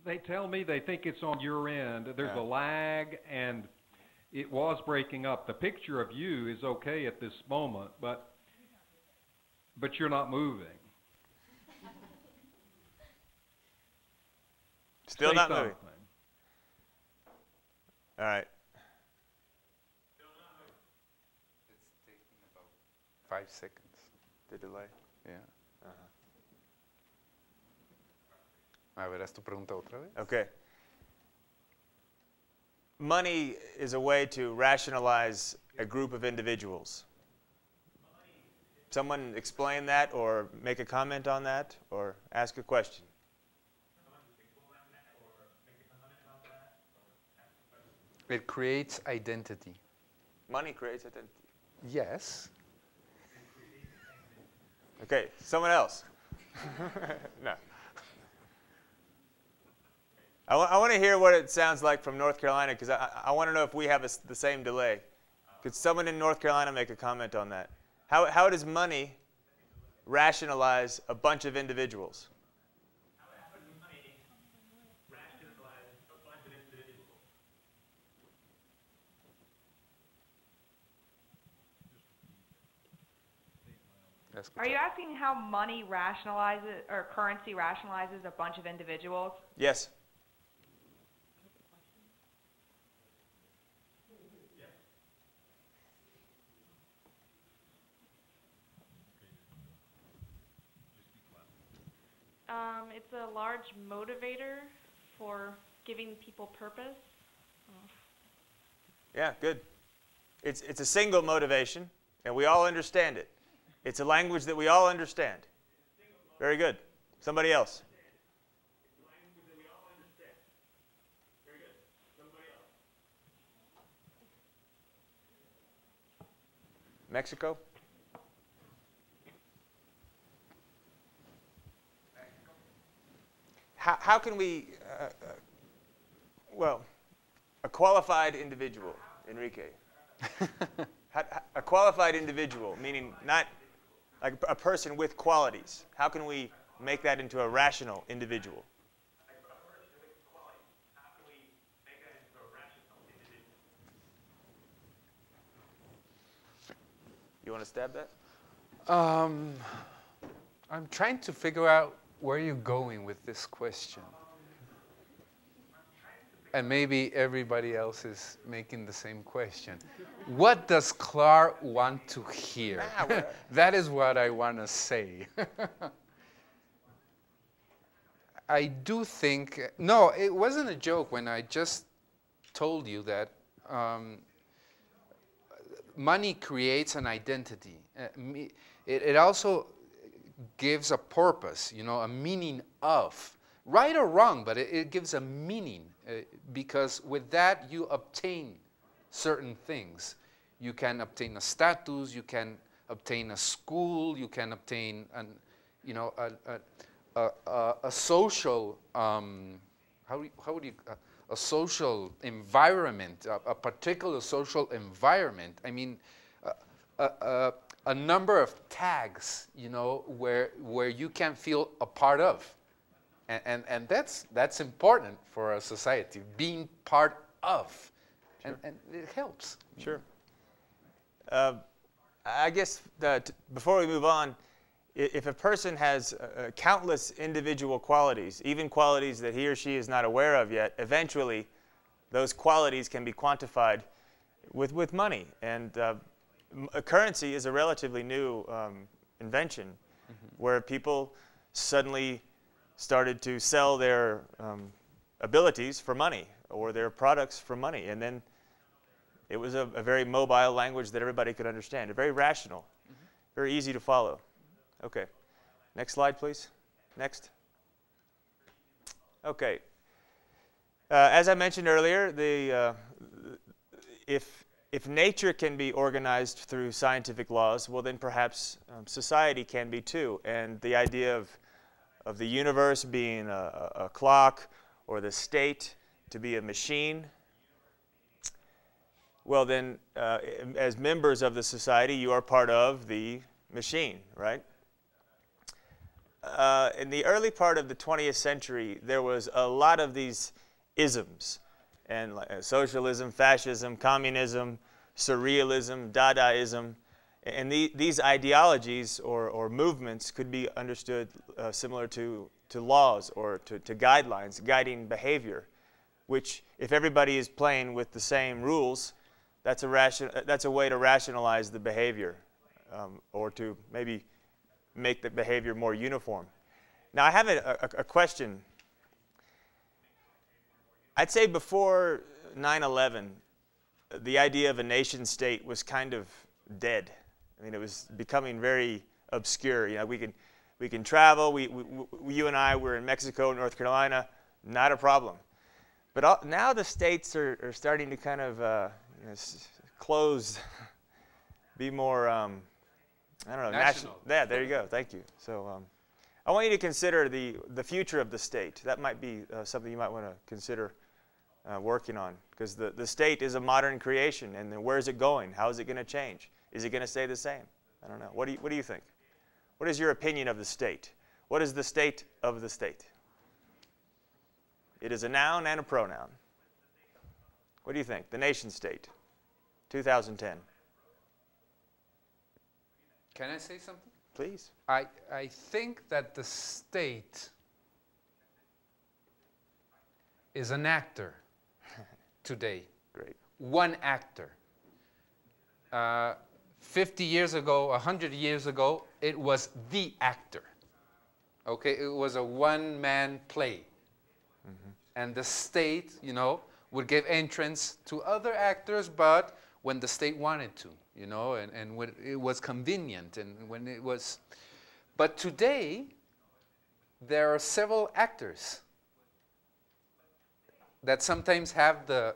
They tell me they think it's on your end. There's Yeah. a lag, and it was breaking up. The picture of you is okay at this moment, but you're not moving. Still Say not something. moving. All right. It's taking about 5 seconds. The delay. Yeah. Uh-huh. A ver, haz tu pregunta otra vez. Okay. Money is a way to rationalize a group of individuals. Someone explain that or make a comment on that or ask a question. It creates identity. Money creates identity. Yes. Okay, someone else. No. I want to hear what it sounds like from North Carolina because I want to know if we have the same delay. Could someone in North Carolina make a comment on that? How does money rationalize a bunch of individuals? How does money rationalize a bunch of individuals? Are you asking how money rationalizes or currency rationalizes a bunch of individuals? Yes. It's a large motivator for giving people purpose. Yeah, good. It's a single motivation, and we all understand it. It's a language that we all understand. Very good. Somebody else. Mexico? How can we, well, a qualified individual, Enrique. A qualified individual, meaning not like a person with qualities. How can we make that into a rational individual? You want to stab that? I'm trying to figure out where you're going with this question. And maybe everybody else is making the same question. What does Clark want to hear? That is what I want to say. I do think, no, it wasn't a joke when I just told you that money creates an identity. It also gives a purpose, you know, a meaning of. Right or wrong, but it gives a meaning because with that you obtain certain things. You can obtain a status, you can obtain a school, you can obtain an, you know, a social a social environment, a particular social environment. I mean, a number of tags, you know, where you can feel a part of. And that's important for a society, being part of, Sure. and it helps. Sure. I guess that before we move on, if a person has countless individual qualities, even qualities that he or she is not aware of yet, eventually those qualities can be quantified with money. And a currency is a relatively new invention where people suddenly started to sell their abilities for money or their products for money. And then it was a very mobile language that everybody could understand, very rational, very easy to follow. Okay. Next slide, please. Next. Okay. As I mentioned earlier, if nature can be organized through scientific laws, well, then perhaps society can be too. And the idea of the universe being a clock or the state to be a machine, well, then as members of the society, you are part of the machine, right? in the early part of the 20th century, there was a lot of these isms, and socialism, fascism, communism, surrealism, Dadaism, and these ideologies or movements could be understood similar to laws or to guidelines guiding behavior, which if everybody is playing with the same rules, that's a way to rationalize the behavior or to maybe make the behavior more uniform. Now I have a question. I'd say before 9/11, the idea of a nation state was kind of dead. I mean, it was becoming very obscure. You know, we can travel. You and I were in Mexico, North Carolina, not a problem. But now the states are starting to kind of close, be more, I don't know, national. Yeah, there you go. Thank you. So I want you to consider the future of the state. That might be something you might want to consider working on, because the state is a modern creation, and then where is it going? How is it going to change? Is it going to stay the same? I don't know. What do you think? What is your opinion of the state? What is the state of the state? It is a noun and a pronoun. What do you think? The nation state, 2010. Can I say something? Please. I think that the state is an actor today. Great. One actor. 50 years ago, 100 years ago, it was the actor. Okay, it was a one-man play. Mm-hmm. And the state, you know, would give entrance to other actors, but when the state wanted to, you know, and when it was convenient, and when it was. But today, there are several actors that sometimes have the,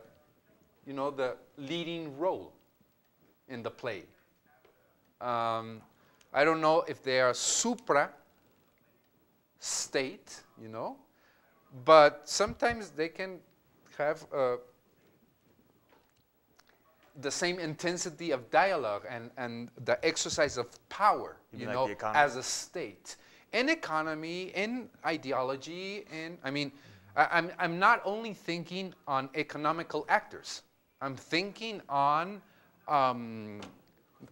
you know, the leading role in the play. I don't know if they are supra-state, you know, but sometimes they can have the same intensity of dialogue and the exercise of power, you know, as a state. In economy, in ideology, I mean, I'm not only thinking on economical actors. I'm thinking on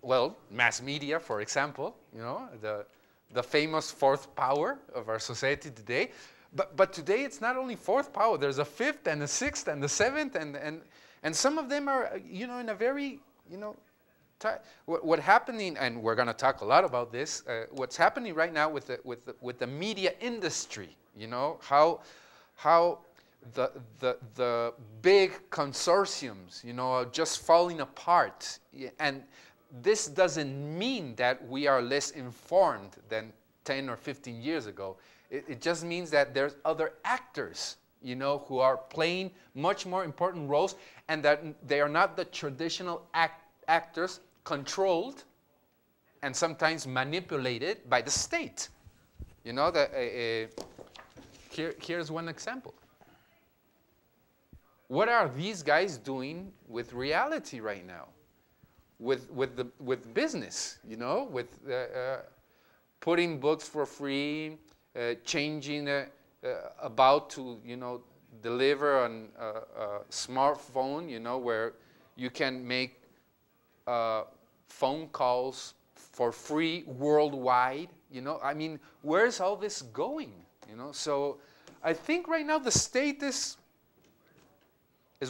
well, mass media, for example, you know, the famous fourth power of our society today. But today it's not only fourth power. There's a fifth and a sixth and the seventh, and some of them are, you know, in a very, you know, what's happening, and we're going to talk a lot about this. What's happening right now with the media industry, you know, how the big consortiums, you know, are just falling apart. And this doesn't mean that we are less informed than 10 or 15 years ago. It just means that there's other actors, you know, who are playing much more important roles, and that they are not the traditional actors controlled and sometimes manipulated by the state. You know, here's one example. What are these guys doing with reality right now? With business, you know, with putting books for free, changing, about to, you know, deliver on a smartphone, you know, where you can make phone calls for free worldwide, you know. I mean, where's all this going, you know? So I think right now the state is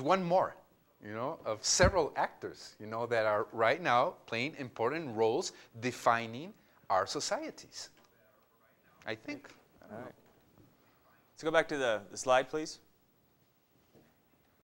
one more, you know, of several actors, you know, that are right now playing important roles defining our societies, I think. All right. Let's go back to the slide, please.